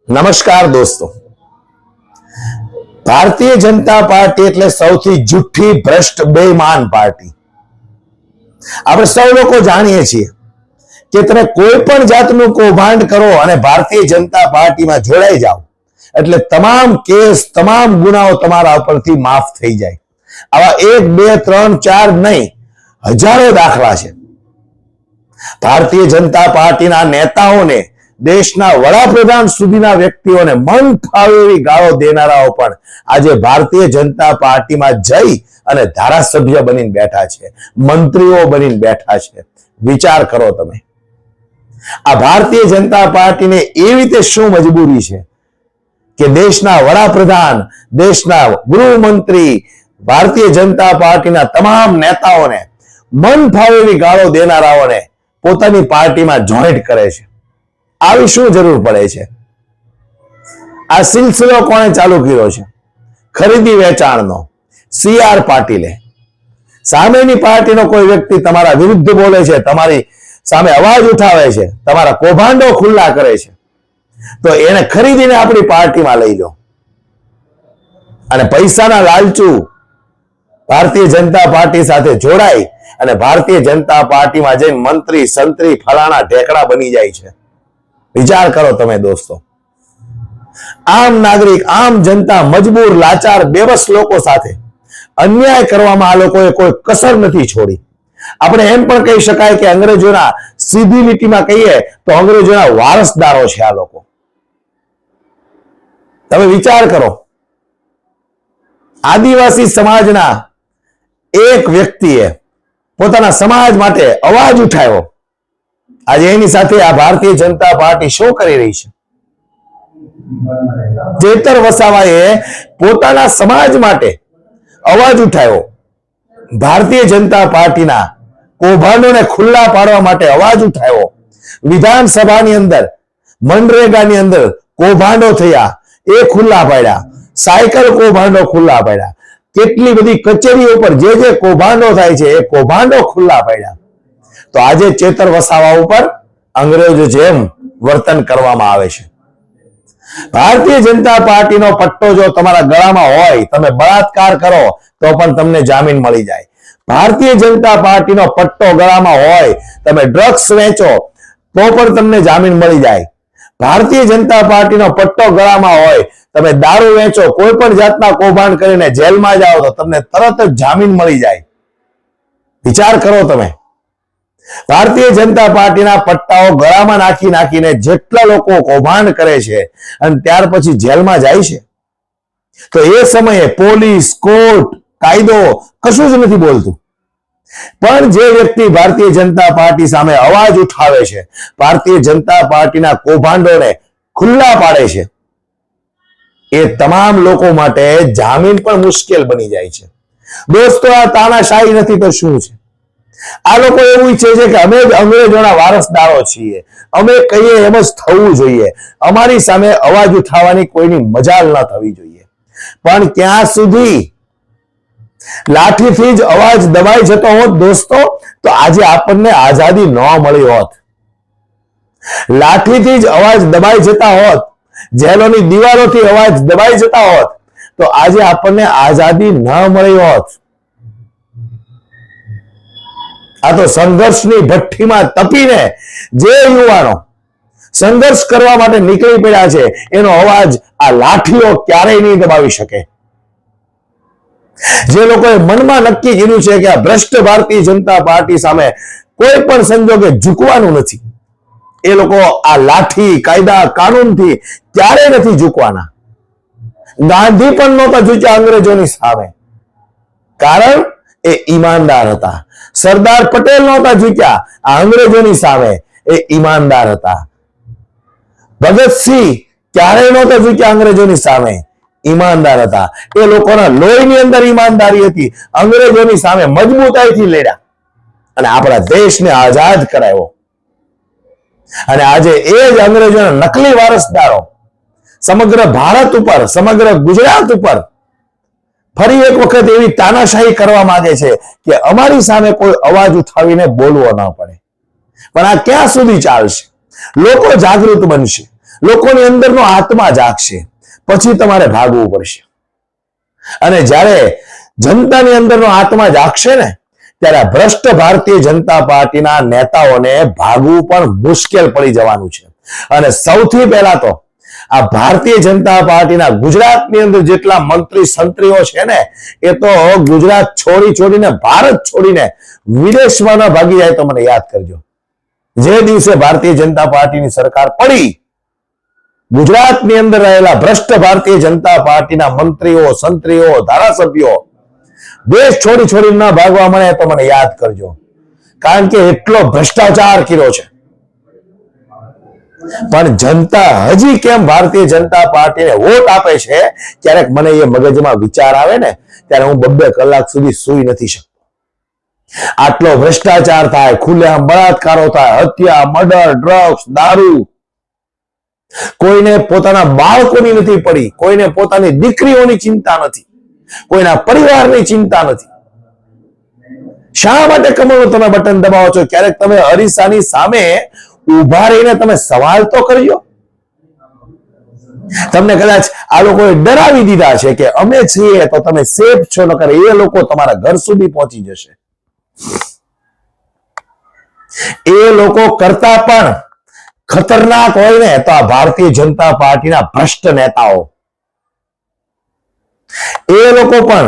નમસ્કાર દોસ્તો, ભારતીય જનતા પાર્ટી એટલે સૌથી જુઠ્ઠી ભ્રષ્ટ બેઈમાન પાર્ટી. આપણે સૌ લોકો જાણીએ છીએ કે તમે કોઈ પણ જાતનું કૌભાંડ કરો અને ભારતીય જનતા પાર્ટીમાં જોડાઈ જાઓ એટલે તમામ કેસ, તમામ ગુનાઓ તમારા ઉપરથી માફ થઈ જાય. આવા 1, 2, 3, 4 નહીં, હજારો દાખલા છે. ભારતીય જનતા પાર્ટીના નેતાઓને, દેશના વડાપ્રધાન સુધીના વ્યક્તિઓને મન ફાવે એવી ગાળો દેનારાઓ પણ આજે ભારતીય જનતા પાર્ટીમાં જઈ અને ધારાસભ્ય બનીને બેઠા છે, મંત્રીઓ બનીને બેઠા છે. વિચાર કરો તમે, આ ભારતીય જનતા પાર્ટીને એવી રીતે શું મજબૂરી છે કે દેશના વડાપ્રધાન, દેશના ગૃહમંત્રી, ભારતીય જનતા પાર્ટીના તમામ નેતાઓને, મન ફાવે એવી ગાળો દેનારાઓને પોતાની પાર્ટીમાં જોઈન્ટ કરે છે. આવી શું જરૂર પડે છે? આ સિલસિલો કોણે ચાલુ કર્યો છે? ખરીદી વેચાણનો. CR પાટીલે. સામેની પાર્ટીનો કોઈ વ્યક્તિ તમારા વિરુદ્ધ બોલે છે, તમારી સામે અવાજ ઉઠાવે છે, તમારા કૌભાંડો ખુલ્લા કરે છે, તો એને ખરીદીને આપણી પાર્ટીમાં લઈ લો અને પૈસાના લાલચુ ભારતીય જનતા પાર્ટી સાથે જોડાઈ અને ભારતીય જનતા પાર્ટીમાં જઈને મંત્રી, સંત્રી, ફલાણા ઢેકડા બની જાય છે. વિચાર કરો તમે દોસ્તો. આમ નાગરિક, આમ જનતા, મજબૂર, લાચાર, બેબસ લોકો સાથે અન્યાય કરવામાં આ લોકોએ કોઈ કસર નથી છોડી. આપણે એમ પણ કહી શકાય કે અંગ્રેજોના, સીધી લીટીમાં કહીએ તો અંગ્રેજોના વારસદારો છે આ લોકો. તમે વિચાર કરો, આદિવાસી સમાજના એક વ્યક્તિએ પોતાના સમાજ માટે અવાજ ઉઠાવ્યો. આજે એની સાથે આ ભારતીય જનતા પાર્ટી શું કરી રહી છે? ચેતર વસાવાએ પોતાના સમાજ માટે અવાજ ઉઠાવ્યો. ભારતીય જનતા પાર્ટીના કૌભાંડોને ખુલ્લા પાડવા માટે અવાજ ઉઠાવ્યો. વિધાનસભાની અંદર, મનરેગાની અંદર કૌભાંડો થયા, એ ખુલ્લા પાડ્યા. સાયકલ કૌભાંડો ખુલ્લા પાડ્યા. કેટલી બધી કચેરીઓ પર જે કૌભાંડો થાય છે એ કૌભાંડો ખુલ્લા પાડ્યા. તો આજે ચેતર વસાવા ઉપર અંગ્રેજો જેમ વર્તન કરવામાં આવે છે. ભારતીય જનતા પાર્ટીનો પટ્ટો જો તમારા ગળામાં હોય, તમે બળાત્કાર કરો તો પણ તમને જામીન મળી જાય. ભારતીય જનતા પાર્ટીનો પટ્ટો ગળામાં હોય, તમે ડ્રગ્સ વેચો તો પણ તમને જામીન મળી જાય. ભારતીય જનતા પાર્ટીનો પટ્ટો ગળામાં હોય, તમે દારૂ વેચો, કોઈ પણ જાતના કૌભાંડ કરીને જેલમાં જાઓ તો તમને તરત જ જામીન મળી જાય. વિચાર કરો તમે. ભારતીય જનતા પાર્ટીના પટ્ટાઓ ગળામાં નાખીને જેટલા લોકો કૌભાંડ કરે છે અને ત્યાર પછી જેલમાં જાય છે, તો એ સમયે પોલીસ, કોર્ટ, કાયદો કશું જ નથી બોલતું. પણ જે વ્યક્તિ ભારતીય જનતા પાર્ટી સામે અવાજ ઉઠાવે છે, ભારતીય જનતા પાર્ટીના કૌભાંડોને ખુલ્લા પાડે છે, એ તમામ લોકો માટે જામીન પણ મુશ્કેલ બની જાય છે. દોસ્તો, આ તાનાશાહી નથી તો શું છે? આ લોકો એવું ઈચ્છે છે કે અમે જ અંગ્રેજોના વારસદારો છીએ, અમે કહીએ એમ જ થવું જોઈએ, અમારી સામે અવાજ ઉઠાવવાની કોઈની મજાલ ન થવી જોઈએ. પણ ક્યાં સુધી લાઠીથી જ અવાજ દબાઈ જતો હોત દોસ્તો, તો આજે આપણને આઝાદી ન મળી હોત. લાઠીથી જ અવાજ દબાઈ જતા હોત, જેલોની દીવારોથી અવાજ દબાઈ જતા હોત, તો આજે આપણને આઝાદી ન મળી હોત. આ તો સંઘર્ષની ભઠ્ઠીમાં તપીને જે યુવાનો સંઘર્ષ કરવા માટે નીકળી પડ્યા છે, એનો અવાજ આ લાઠીઓ ક્યારેય નહીં દબાવી શકે. જે લોકોએ મનમાં નક્કી કર્યું છે કે આ ભ્રષ્ટ ભારતીય જનતા પાર્ટી સામે કોઈ પણ સંજોગે ઝૂકવાનું નથી, એ લોકો આ લાઠી, કાયદા, કાનૂનથી ક્યારેય નથી ઝૂકવાના. ગાંધી પણ નહોતા ઝૂક્યા અંગ્રેજોની સામે, કારણ એ ઈમાનદાર હતા. સરદાર પટેલ નહોતા ઝૂક્યા આ અંગ્રેજોની સામે, એ ઈમાનદાર હતા. ભગતસિંહ ક્યારેય નહોતા ઝૂક્યા અંગ્રેજોની સામે, ઈમાનદાર હતા. એ લોકોના લોહીની અંદર ઈમાનદારી હતી. અંગ્રેજોની સામે મજબૂતાઈથી લડ્યા અને આપણા દેશને આઝાદ કરાવ્યો. અને આજે એ જ અંગ્રેજોના નકલી વારસદારો સમગ્ર ભારત ઉપર, સમગ્ર ગુજરાત ઉપર ફરી એક વખત એવી તાનાશાહી કરવા માંગે છે કે અમારી સામે કોઈ અવાજ ઉઠાવીને બોલવો ન પડે. પણ આ ક્યાં સુધી ચાલશે? લોકો જાગૃત બનશે, લોકોની અંદરનો આત્મા જાગશે, પછી તમારે ભાગવું પડશે. અને જ્યારે જનતાની અંદરનો આત્મા જાગશે ને, ત્યારે ભ્રષ્ટ ભારતીય જનતા પાર્ટીના નેતાઓને ભાગવું પણ મુશ્કેલ પડી જવાનું છે. અને સૌથી પહેલા તો આ ભારતીય જનતા પાર્ટીના ગુજરાતની અંદર જેટલા મંત્રી સંત્રીઓ છે ને, એ તો ગુજરાત છોડીને ભારત છોડીને વિદેશમાં ન ભાગી જાય તો મને યાદ કરજો. જે દિવસે ભારતીય જનતા પાર્ટીની સરકાર પડી, ગુજરાતની અંદર રહેલા ભ્રષ્ટ ભારતીય જનતા પાર્ટીના મંત્રીઓ સંત્રીઓ ધારાસભ્યો દેશ છોડીને ન ભાગવા મળે તો મને યાદ કરજો. કારણ કે એટલો ભ્રષ્ટાચાર કર્યો છે. પણ જનતા હજી કેમ ભારતીય જનતા પાર્ટીને વોટ આપે છે, ક્યારેક મને એ મગજમાં વિચાર આવે ને, ત્યારે હું 2 કલાક સુધી સૂઈ નથી શકતો. આટલો ભ્રષ્ટાચાર થાય, ખુલ્લેઆમ બળાત્કારો થાય, હત્યા, મર્ડર, ડ્રગ્સ, દારૂ. કોઈને પોતાના બાળકોની નથી પડી, કોઈને પોતાની દીકરીઓની ચિંતા નથી, કોઈના પરિવારની ચિંતા નથી. શા માટે કમળનું તમે બટન દબાવો છો? ક્યારેક તમે અરીસાની સામે ઉભા રહીને તમે સવાલ તો કરજો. તમને કદાચ આ લોકોએ ડરાવી દીધા છે કે અમે છીએ તો તમે સેફ છો, નકર એ લોકો તમારા ઘર સુધી પહોંચી જશે. એ લોકો કરતા પણ ખતરનાક હોય ને તો આ ભારતીય જનતા પાર્ટીના ભ્રષ્ટ નેતાઓ. એ લોકો પણ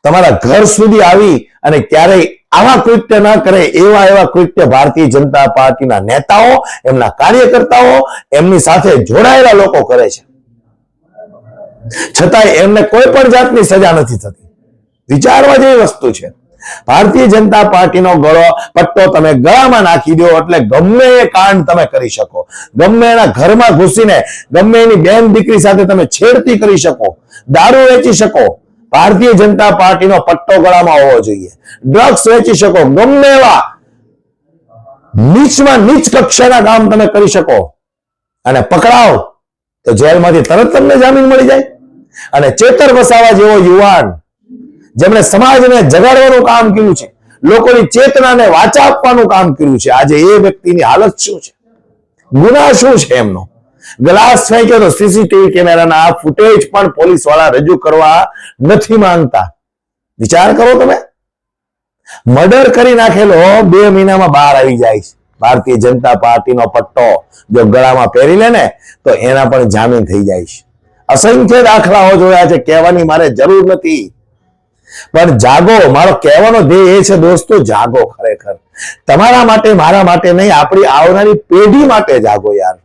તમારા ઘર સુધી આવી અને ક્યારેય આવા કૃત્ય ન કરે, એવા કૃત્ય ભારતીય જનતા પાર્ટીના નેતાઓ, એમના કાર્યકર્તાઓ, એમની સાથે જોડાયેલા લોકો કરે છે. છતાંય એમને કોઈ પણ જાતની સજા નથી થતી. વિચારવા જેવી વસ્તુ છે. ભારતીય જનતા પાર્ટીનો પટ્ટો તમે ગળામાં નાખી દો એટલે ગમે એ કાંડ તમે કરી શકો, ગમે એના ઘરમાં ઘૂસીને ગમે એની બેન દીકરી સાથે તમે છેડતી કરી શકો, દારૂ વેચી શકો. ભારતીય જનતા પાર્ટીનો પટ્ટો ગળામાં હોવો જોઈએ. ડ્રગ્સ વેચી શકો, ગમે એવા નીચમાં નીચ કક્ષાના કામ તમે કરી શકો, અને પકડાવ તો જેલમાંથી તરત તમને જામીન મળી જાય. અને ચેતર વસાવા જેવો યુવાન જેમણે સમાજને જગાડવાનું કામ કર્યું છે, લોકોની ચેતનાને વાચા આપવાનું કામ કર્યું છે, આજે એ વ્યક્તિની હાલત શું છે? ગુનાહ શું છે એમનો? ગ્લાસ ફેંક્યો તો સીસીટીવી કેમેરાના ફૂટેજ પણ પોલીસ વાળા રજૂ કરવા નથી માંગતા. વિચાર કરો તમે. મર્ડર કરી નાખેલો 2 મહિનામાં બહાર આવી જાય છે. ભારતીય જનતા પાર્ટીનો પટ્ટો જો ગળામાં પહેરી લે ને તો એના પણ જામીન થઈ જાય છે. અસંખ્ય દાખલાઓ જોયા છે, કહેવાની મારે જરૂર નથી. પણ જાગો. મારો કહેવાનો ધ્યેય એ છે દોસ્તો, જાગો. ખરેખર તમારા માટે, મારા માટે નહીં, આપણી આવનારી પેઢી માટે જાગો યાર.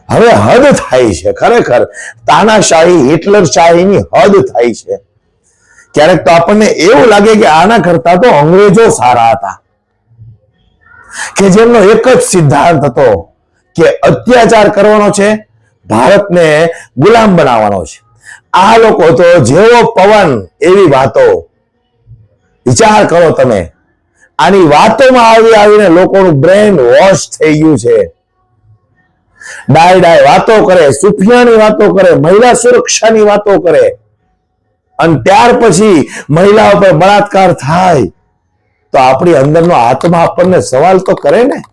હવે હદ થાય છે. ખરેખર તાનાશાહી, હિટલરશાહીની હદ થાય છે. ક્યારેક તો આપણને એવું લાગે કે આના કરતા તો અંગ્રેજો સારા હતા, કે જેમનો એક જ સિદ્ધાંત હતો કે અત્યાચાર કરવાનો છે, ભારતને ગુલામ બનાવવાનો છે. આ લોકો તો જેવો પવન એવી વાતો. વિચાર કરો તમે. આની વાતોમાં આવીને લોકોનું બ્રેન વોશ થઈ ગયું છે. ડાય વાતો કરે, સુફિયાની વાતો કરે, મહિલા સુરક્ષાની વાતો કરે, અને ત્યાર પછી મહિલાઓ પર બળાત્કાર થાય તો આપણી અંદરનો આત્મા આપણને સવાલ તો કરે ને,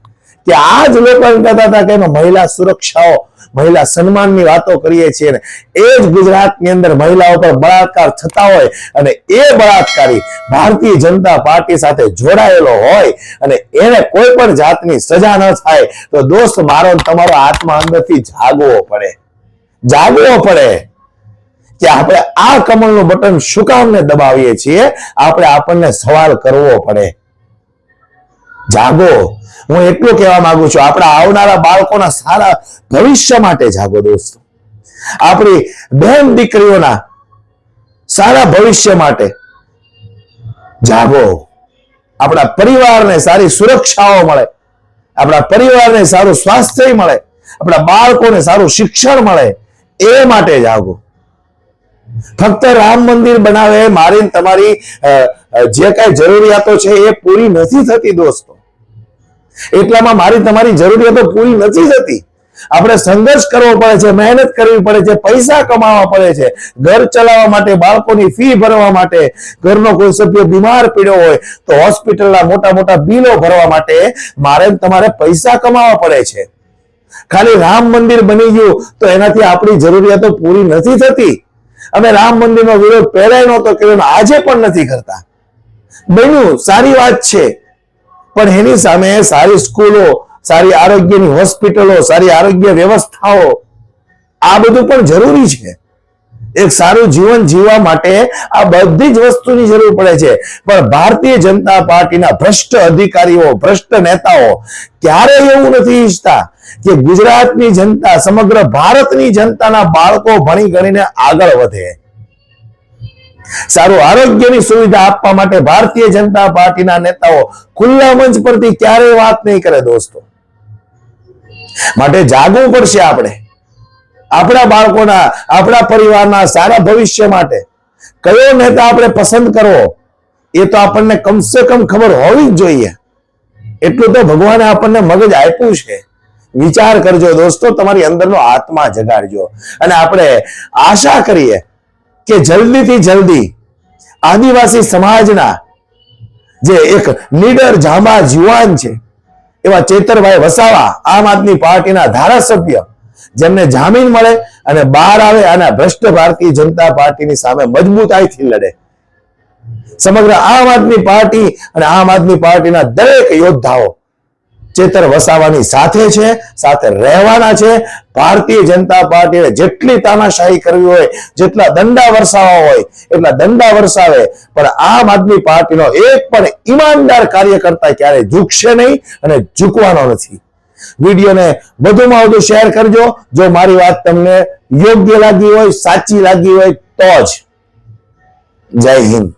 કે આ જ લોકો એમ કહેતા હતા કે મહિલા સુરક્ષાઓ, મહિલા સન્માનની વાતો કરીએ છીએ ને, એ જ ગુજરાતની અંદર મહિલાઓ પર બળાત્કાર થતા હોય અને એ બળાત્કારી ભારતીય જનતા પાર્ટી સાથે જોડાયેલો હોય અને એને કોઈ પણ જાતની સજા ન થાય તો દોસ્ત મારો તમારો આત્મા અંદરથી જાગવો પડે. જાગવો પડે કે આપણે આ કમળનું બટન શું કામને દબાવીએ છીએ. આપણે આપણને સવાલ કરવો પડે. જાગો. હું એટલું કહેવા માંગુ છું, આપણા આવનારા બાળકોના સારા ભવિષ્ય માટે જાગો દોસ્તો. આપણી બહેન દીકરીઓના સારા ભવિષ્ય માટે જાગો. આપણા પરિવારને સારી સુરક્ષાઓ મળે, આપણા પરિવારને સારું સ્વાસ્થ્ય મળે, આપણા બાળકોને સારું શિક્ષણ મળે, એ માટે જાગો. ફક્ત રામ મંદિર બનાવે મારી તમારી જે કઈ જરૂરિયાતો છે એ પૂરી નથી થતી દોસ્તો. એટલામાં મારી તમારી જરૂરિયાતો પૂરી નથી થતી. આપણે સંઘર્ષ કરવો પડે છે, મહેનત કરવી પડે છે, પૈસા કમાવા પડે છે, ઘર ચલાવવા માટે, બાળકોની ફી ભરવા માટે, ઘરનો કોઈ સભ્ય બીમાર પડ્યો હોય તો હોસ્પિટલના મોટા મોટા બિલો ભરવા માટે મારે તમારે પૈસા કમાવા પડે છે. ખાલી રામ મંદિર બની ગયું તો એનાથી આપણી જરૂરિયાતો પૂરી નથી થતી. અમે રામ મંદિરનો વિરોધ પહેલાય નહોતો કર્યો, આજે પણ નથી કરતા. બન્યું સારી વાત છે, પણ એની સામે સારી સ્કૂલો, સારી આરોગ્યની હોસ્પિટલો, સારી આરોગ્ય વ્યવસ્થાઓ, આ બધું પણ જરૂરી છે. એક સારું જીવન જીવવા માટે આ બધી જ વસ્તુની જરૂર પડે છે. પણ ભારતીય જનતા પાર્ટીના ભ્રષ્ટ અધિકારીઓ, ભ્રષ્ટ નેતાઓ ક્યારેય એવું નથી ઈચ્છતા કે ગુજરાતની જનતા, સમગ્ર ભારતની જનતાના બાળકો ભણી ગણીને આગળ વધે. સારું આરોગ્યની સુવિધા આપવા માટે ભારતીય જનતા પાર્ટીના નેતાઓ ખુલ્લા મંચ પરથી ક્યારેય વાત નહીં કરે દોસ્તો. માટે જાગવું પડશે આપણે. આપણા બાળકોના, આપણા પરિવારના સારા ભવિષ્ય માટે કયો નેતા આપણે પસંદ કરવો એ તો આપણને કમસે કમ ખબર હોવી જ જોઈએ. એટલું તો ભગવાને આપણને મગજ આપ્યું છે. વિચાર કરજો દોસ્તો, તમારી અંદરનો આત્મા જગાડજો. અને આપણે આશા કરીએ કે જલ્દીથી જલ્દી આદિવાસી સમાજના જે એક નીડર જાંબાઝ યુવાન છે એવા ચેતરભાઈ વસાવા, આમ આદમી પાર્ટીના ધારાસભ્ય, જેમને જામીન મળે અને બહાર આવે અને ભ્રષ્ટ ભારતીય જનતા પાર્ટીની સામે મજબૂતાઈથી લડે. સમગ્ર આમ આદમી પાર્ટી અને આમ આદમી પાર્ટીના દરેક યોદ્ધાઓ ચેતર વસાવાની સાથે છે, સાથે રહેવાના છે. ભારતીય જનતા પાર્ટીને જેટલી તાનાશાહી કરવી હોય, જેટલા દંડા વરસાવવા હોય એટલા દંડા વરસાવે, પણ આમ આદમી પાર્ટીનો એક પણ ઈમાનદાર કાર્યકર્તા ક્યારેય ઝૂકશે નહીં અને ઝૂકવાનો નથી. વિડીયોને વધુમાં વધુ શેર કરજો. જો મારી વાત તમને યોગ્ય લાગી હોય, સાચી લાગી હોય તો જ. જય હિન્દ.